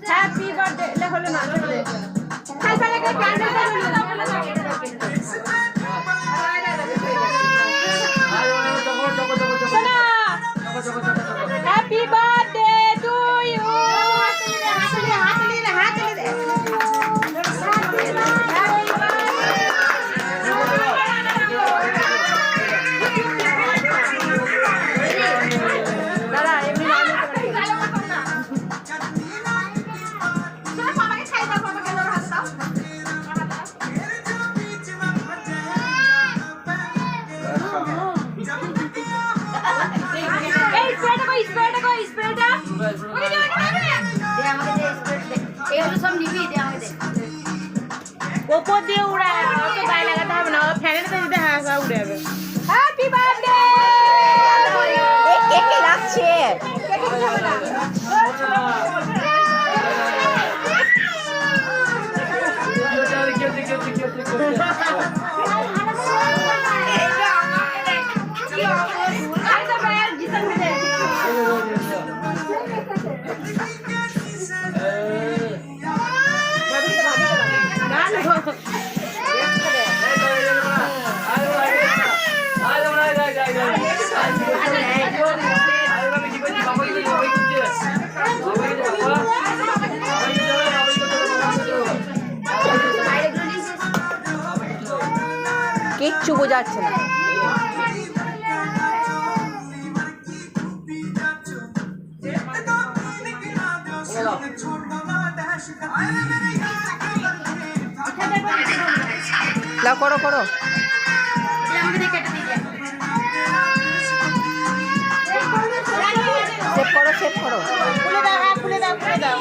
happy birthday এটা হলো না হ্যাপি বার্থডে টু ইউ ওপর দিয়ে উড়ায় অত গায়ে লাগাতে হবে না ফ্যানের দিতে হাওয়া উড়ে যাবে হ্যাপি বার্থডে কে লাগছে কিচ্ছু বোঝাচ্ছে না করো করো সেভ করো সেভ করো খুলে দাও হ্যাঁ খুলে দাও খুলে দাও